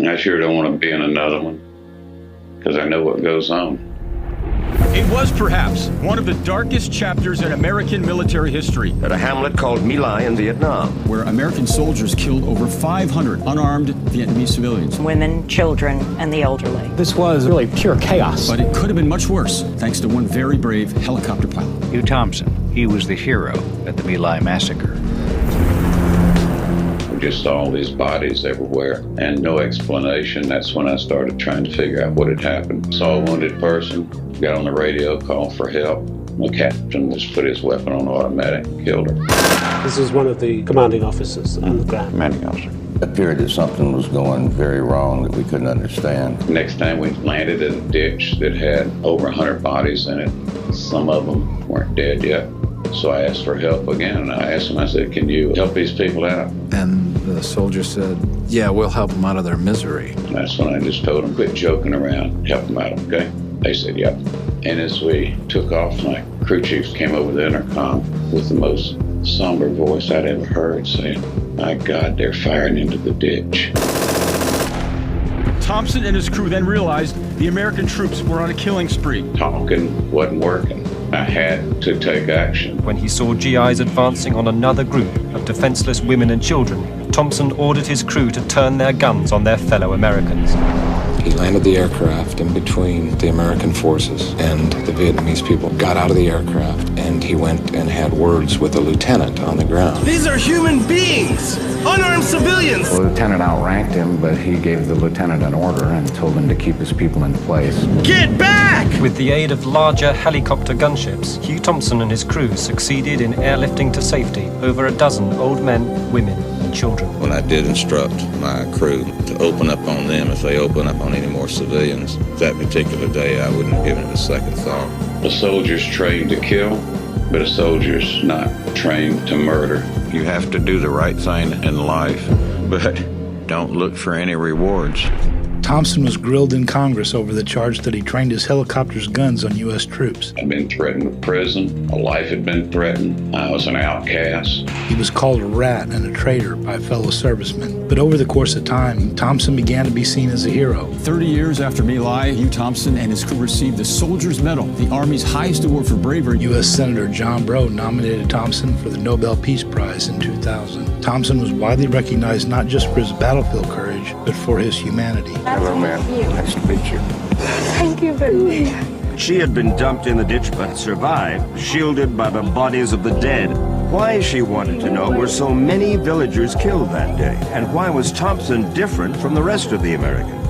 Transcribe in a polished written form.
I sure don't want to be in another one, because I know what goes on. It was perhaps one of the darkest chapters in American military history. At a hamlet called My Lai in Vietnam, where American soldiers killed over 500 unarmed Vietnamese civilians. Women, children, and the elderly. This was really pure chaos. But it could have been much worse, thanks to one very brave helicopter pilot. Hugh Thompson. He was the hero at the My Lai massacre. We just saw all these bodies everywhere and no explanation. That's when I started trying to figure out what had happened. Saw a wounded person, got on the radio, called for help. The captain just put his weapon on automatic and killed her. This is one of the commanding officers on the ground. Commanding officer. It appeared that something was going very wrong that we couldn't understand. Next time we landed in a ditch that had over 100 bodies in it. Some of them weren't dead yet. So I asked for help again, and I asked him, I said, can you help these people out? And the soldier said, yeah, we'll help them out of their misery. And that's when I just told them, quit joking around, help them out, okay? They said, yep. And as we took off, my crew chief came over the intercom with the most somber voice I'd ever heard, saying, my God, they're firing into the ditch. Thompson and his crew then realized the American troops were on a killing spree. Talking wasn't working. I had to take action. When he saw GIs advancing on another group of defenseless women and children, Thompson ordered his crew to turn their guns on their fellow Americans. He landed the aircraft in between the American forces and the Vietnamese people, got out of the aircraft, and he went and had words with the lieutenant on the ground. These are human beings, unarmed civilians. The lieutenant outranked him, but he gave the lieutenant an order and told him to keep his people in place. Get back! With the aid of larger helicopter gunships, Hugh Thompson and his crew succeeded in airlifting to safety over a dozen old men, women, and children. When I did instruct my crew to open up on them if they open up on any more civilians, that particular day I wouldn't have given it a second thought. A soldier's trained to kill, but a soldier's not trained to murder. You have to do the right thing in life, but don't look for any rewards. Thompson was grilled in Congress over the charge that he trained his helicopter's guns on U.S. troops. I'd been threatened with prison. My life had been threatened. I was an outcast. He was called a rat and a traitor by fellow servicemen. But over the course of time, Thompson began to be seen as a hero. 30 years after My Lai, Hugh Thompson and his crew received the Soldier's Medal, the Army's highest award for bravery. U.S. Senator John Breaux nominated Thompson for the Nobel Peace Prize in 2000. Thompson was widely recognized not just for his battlefield courage, but for his humanity. Hello, ma'am. Nice to meet you. Thank you very much. She had been dumped in the ditch but survived, shielded by the bodies of the dead. Why, she wanted to know, were so many villagers killed that day? And why was Thompson different from the rest of the Americans?